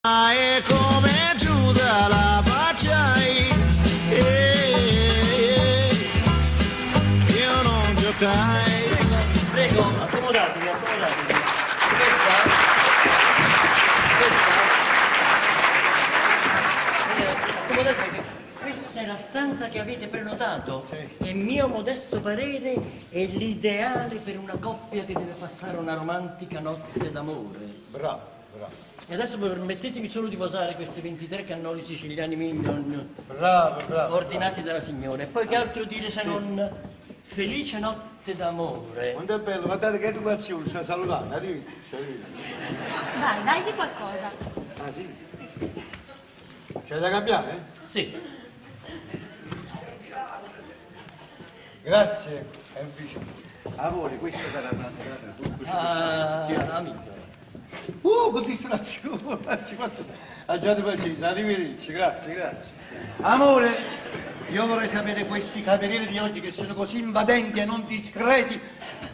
E come Giuda la facciai, io non giocai. Prego, accomodatevi. Accomodatevi. Questa è la stanza che avete prenotato. Sì. E mio modesto parere è l'ideale per una coppia che deve passare una romantica notte d'amore. Bravo. E adesso permettetemi solo di posare questi 23 cannoli siciliani mignon Bravo. ordinati dalla signora. E poi che altro dire se non felice notte d'amore. Quanto è bello, guardate che educazione, sta salutando, arrivi. Dai di qualcosa. Ah sì? C'è da cambiare? Sì. Grazie, è un piacere. Amore, questa sarà una serata Amico. Con distrazione, aggiate pazienza, arrivederci, grazie. Amore, io vorrei sapere questi camerieri di oggi che sono così invadenti e non discreti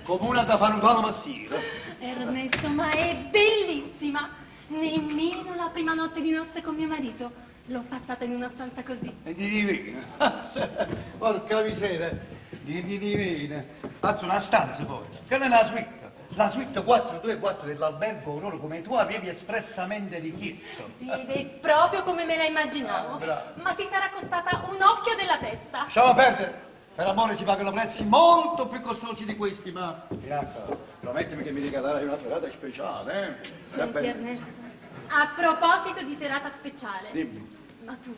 come una da fare un collo mastino. Ernesto, ma è bellissima. Nemmeno la prima notte di nozze con mio marito l'ho passata in una stanza così. E di divina, porca miseria, di divina. Faccio una stanza poi, che non è una suite. La suite 424 dell'albergo Aurora, come tu avevi espressamente richiesto. Sì, ed è proprio come me la immaginavo. Ma ti sarà costata un occhio della testa. Lasciamo perdere. Per amore si pagano prezzi molto più costosi di questi, ma... Bianca, promettimi che mi regalerai una serata speciale, Senti, Ernesto, a proposito di serata speciale. Dimmi. Ma tu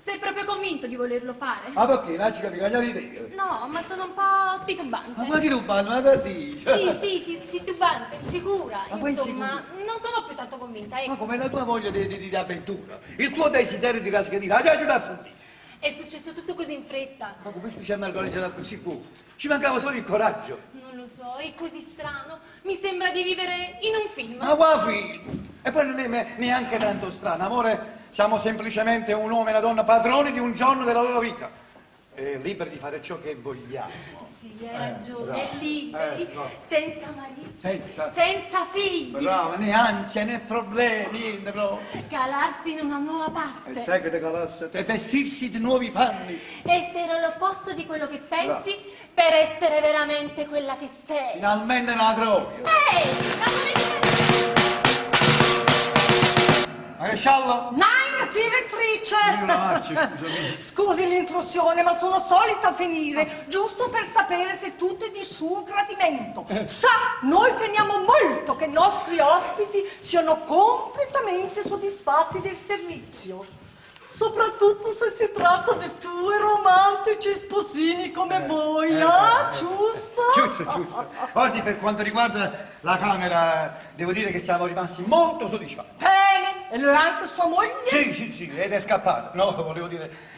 sei proprio convinto di volerlo fare? Ma perché? Là ci capiva l'idea. No, ma sono un po' titubante. Ma ti rubano, ma che dici? Sì, titubante, sicura. Ma poi Insomma, non sono più tanto convinta, ecco. Ma come la tua voglia di avventura, il tuo desiderio di rascatina, ti aiuta a fuggire. È successo tutto così in fretta. Ma come ci a organizzare così poco? Ci mancava solo il coraggio. Non lo so, è così strano. Mi sembra di vivere in un film. Ma qua film! E poi non è neanche tanto strano, amore, siamo semplicemente un uomo e una donna padroni di un giorno della loro vita. E liberi di fare ciò che vogliamo. Sì, hai ragione, bravo. liberi, No. senza marito, Senza figli. brava, né ansia né problemi, niente proprio. Calarsi in una nuova E parte. sai che te calasse? E vestirsi di nuovi panni. Essere l'opposto di quello che pensi per essere veramente quella che sei. Finalmente la trovi. Ehi, amore di me. Maresciallo? Nein, direttrice! Scusami. Scusi l'intrusione, ma sono solita venire giusto per sapere se tutto è di suo gradimento. Sa, noi teniamo molto che i nostri ospiti siano completamente soddisfatti del servizio. Soprattutto se si tratta di due romantici sposini come voi, giusto? Giusto. Guardi, per quanto riguarda la camera, devo dire che siamo rimasti molto soddisfatti. Bene, e lo è anche sua moglie? Sì, ed è scappata. No, volevo dire,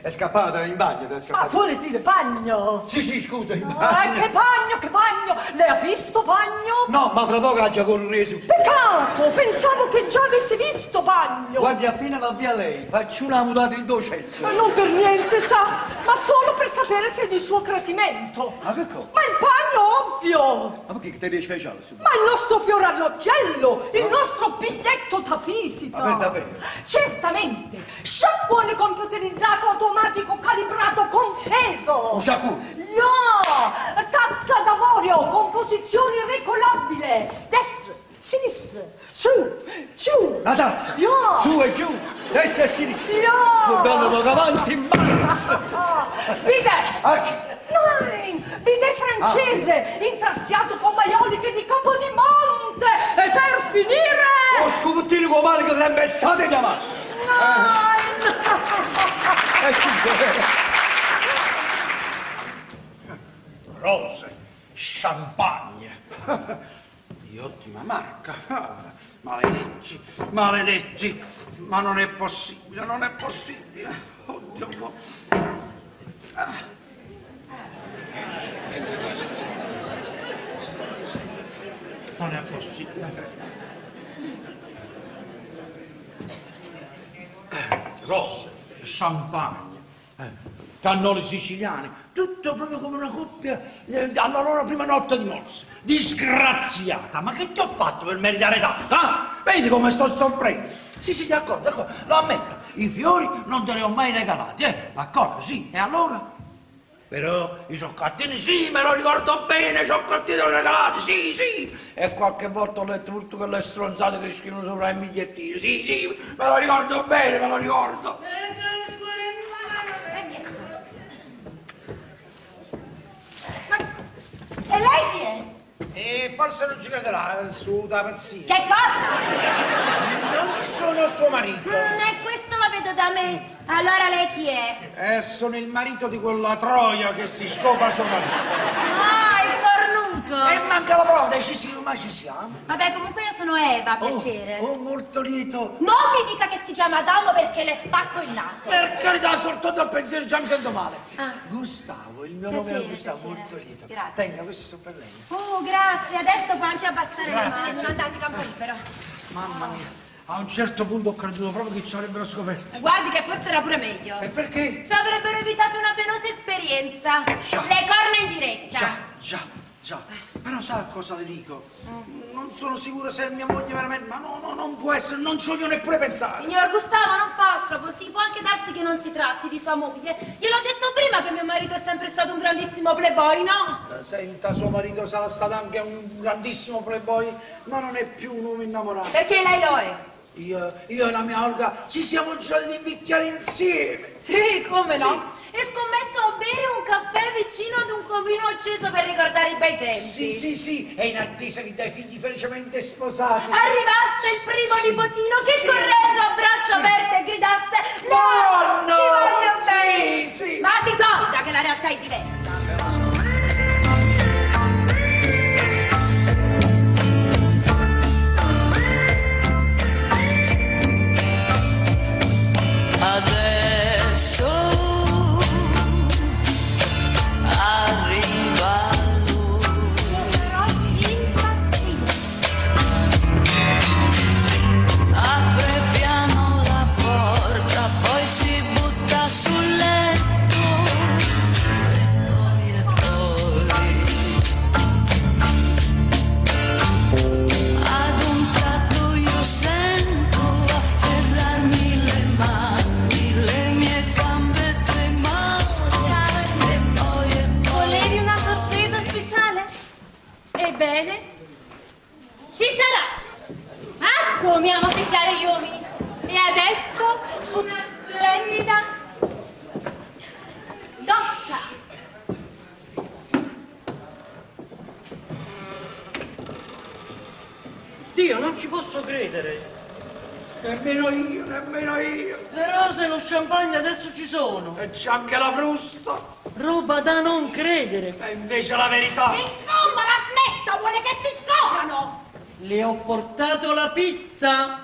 è scappata in bagno, è Ah, scappata. vuole dire bagno? Sì, scusa, in bagno. Che bagno! Lei ha visto bagno? No, ma fra poco ha già correso. Peccato, pensavo che già avessi visto bagno. Guardi, appena va via lei, faccio una mutata in docessa. Ma non per niente, sa, ma solo per sapere se è di suo gradimento. Ma che cosa? Ma il bagno, ovvio! Ma perché te ne speciale su? Ma il nostro fiore all'occhiello, il nostro biglietto da visita. Ma per davvero? Certamente, sciacquone computerizzato automatico calibrato con peso. Un sciacquone? No, tazza d'avorio con posizione regolabile. Destra, sinistra, su, giù. La tazza? No. Su e giù, destra e sinistra. No. Guardate poco avanti in mano. Bidet. Nein, bidet francese, intarsiato con maioliche di Capodimonte. E per finire... Lo scubottino con male che le state chiamando. Nein. Scusa. Rose, champagne, di ottima marca. Maledetti, ma non è possibile. Oddio, non è possibile. Rose, champagne, cannoli siciliani, tutto proprio come una coppia alla loro prima notte di nozze. Disgraziata, ma che ti ho fatto per meritare tanto? Ah? Vedi come sto soffrendo? Sì, d'accordo, lo ammetto. I fiori non te li ho mai regalati, d'accordo, sì. E allora? Però i cioccolatini sì, me lo ricordo bene, i cioccolatini li ho regalati, sì. E qualche volta ho letto tutte quelle stronzate che scrivono sopra i bigliettini, sì, me lo ricordo bene, me lo ricordo. E lei chi è? E forse non ci crederà, su da pazzia. Che cosa? Non sono suo marito. E questo lo vedo da me. Allora lei chi è? Sono il marito di quella troia che si scopa suo marito. Ah, il cornuto. E manca la prova decisiva, ma ci siamo. Vabbè, comunque io sono Eva, piacere. Oh, molto lieto. Non mi dica che si chiama Adamo perché le spacco il naso. Per carità, soltanto al pensiero già mi sento male. Ah. Gustavo, il mio nome è Piacere, Gustavo, piacere. molto lieto. Grazie. Tenga, questi sono per lei. Oh, grazie. Adesso può anche abbassare le Grazie. mani. Andate campo libero. Mamma mia, a un certo punto ho creduto proprio che ci avrebbero scoperto. Guardi che forse era pure meglio. E perché? Ci avrebbero evitato una penosa esperienza. Già. Le corna in diretta. Già. Però sa cosa le dico? Non sono sicuro se è mia moglie veramente, ma no, non può essere, non ci voglio neppure pensare. Signor Gustavo, non faccia così, può anche darsi che non si tratti di sua moglie. Gliel'ho detto prima che mio marito è sempre stato un grandissimo playboy, no? Senta, suo marito sarà stato anche un grandissimo playboy, ma non è più un uomo innamorato. Perché lei lo è. Io e la mia Olga ci siamo giocati di invecchiare insieme. Sì, come no? E scommetto a bere un caffè vicino ad un comino acceso per ricordare i bei tempi. Sì, e in attesa che dai figli felicemente sposati. Arrivasse il primo nipotino che Sì. correndo a braccia aperte gridasse Nonno! ti voglio bene! Sì. Ma si torna che la realtà è diversa. Adesso arriva lui, Impazzito. apre piano la porta, poi si butta sul letto e poi ad un tratto io sento afferrarmi le mani, le mie gambe tremare e poi Volevi una sorpresa speciale? Ebbene, ci sarà! Ah, come amo picchiare gli uomini! E adesso una splendida doccia! Dio, non ci posso credere. Nemmeno io. Le rose e lo champagne adesso ci sono. E c'è anche la frusta. Roba da non credere. E invece la verità. Insomma, la smetta, vuole che ci scoprano! Le ho portato la pizza.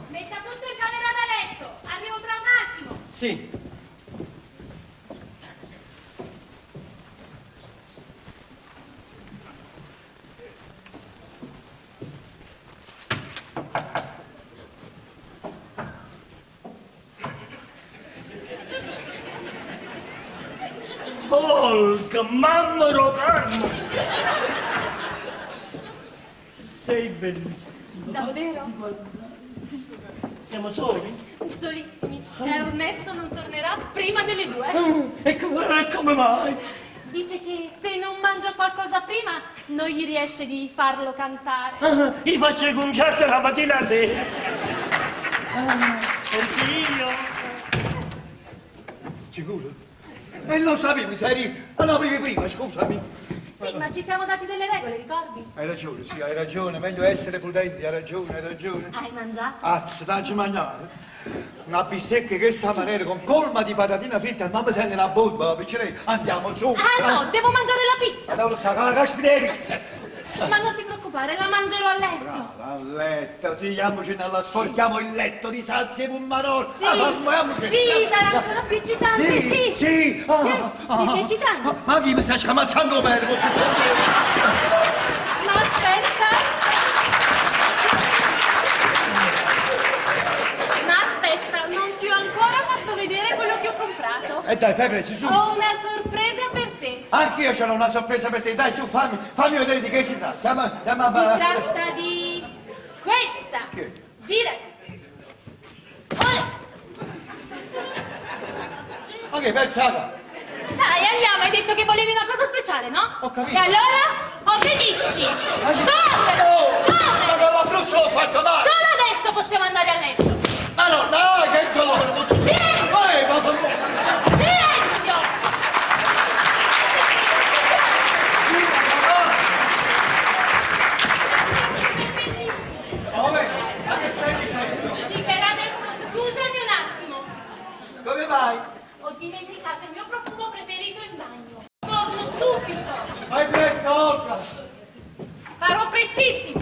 Metta tutto in camera da letto! Arrivo tra un attimo! Sì. Olga, mamma rodarmo! Sei bellissima. Davvero? Siamo soli? Solissimi. Ernesto non tornerà prima delle 2. E come mai? Dice che se non mangia qualcosa prima non gli riesce di farlo cantare. Ah, gli faccio il concerto la mattina a sera. Consiglio. Sicuro? E lo sapevi, sai? Allora prima, scusami. Sì, ma ci siamo dati delle regole, ricordi? Hai ragione, sì, hai ragione, meglio essere prudenti, hai ragione. Hai mangiato? Azz, dacci mangiare. Una bistecca che sta maniera con colma di patatina fritta, ma mi sente una bomba, piccere, andiamo su. Ah no, devo mangiare la pizza! Allora sa che la caspita è pizza. Ma non ti preoccupare, la mangerò a letto. A letto, sigliamoci nella sporchiamo il letto di salsa e pummarol. Sì, sì, sarà ancora più eccitante, sì. Sì. Dice eccitante. Ma chi mi sta scamazzando bene, posso dire? Ma aspetta. Non ti ho ancora fatto vedere quello che ho comprato. E dai, fai preso, su. Ho una sorpresa per te. Anch'io c'ho una sorpresa per te, dai, su, fammi vedere di che si tratta. Andiamo a Si fare. tratta di questa. Che? Gira. che pensata? Dai, andiamo, hai detto che volevi una cosa speciale, no? Ho capito. E allora? Obbedisci! Corre! Ma Corre! con la frusta l'ho fatto dare! Solo adesso possiamo andare a letto! Ma no, dai, che dolore! Non ci... Silenzio! Vai, va, va, va. Silenzio! Vabbè, ma che stai dicendo? Sì, per adesso scusami un attimo. Dove vai? Ho dimenticato il mio profumo preferito in bagno. Torno subito! Vai presto, Olga! Farò prestissimo!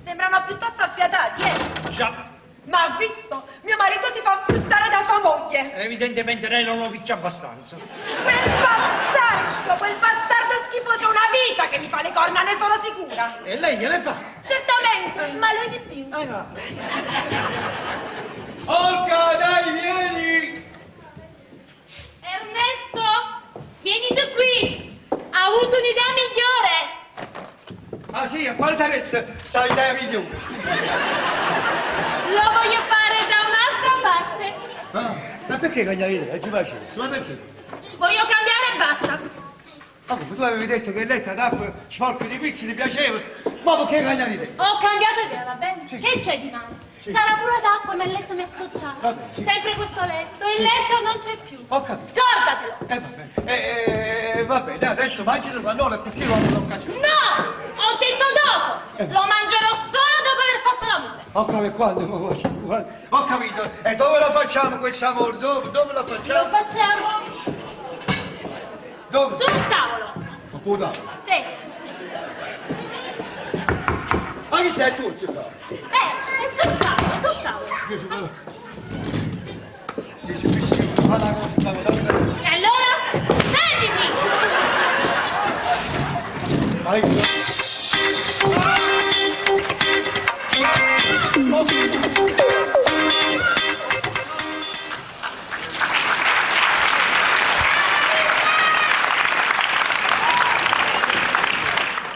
Sembrano piuttosto affiatati, Già, Ma ha visto? Mio marito si fa frustare da sua moglie. Evidentemente lei non lo piccia abbastanza. Quel bastardo schifoso, una vita che mi fa le corna, ne sono sicura. E lei gliele fa? Certamente, ma lui di più. Olga, dai, vieni! Ernesto, vieni tu qui! Ha avuto un'idea migliore! Ah sì, a quale sareste sta idea migliore? Lo voglio fare da un'altra parte! Ah, ma perché cambiare idea? Ci faccio, ma perché? Voglio cambiare e basta! Ma come tu avevi detto che il letto d'acqua sporco di pizzi ti piaceva, ma perché cambiare idea? Ho cambiato idea, va bene? Che c'è di male? Sarà pure d'acqua, ma il letto mi ha scocciato. Vabbè, sì. Sempre questo letto, il letto non c'è più. Ho capito. Scordatelo! Va bene, adesso mangialo il pannone e così lo hanno l'occasione. No! Ho detto dopo! Lo mangerò solo dopo aver fatto l'amore. Ho capito, quando? Ho capito. E dove la facciamo questo amore? Dove la Lo facciamo? facciamo Dove? sul tavolo. Ma può dare. Te. Ma chi sei tu, città? È sul tavolo, sul tavolo. Dici, vicino, fa la cosa, E allora? Sentiti! vai.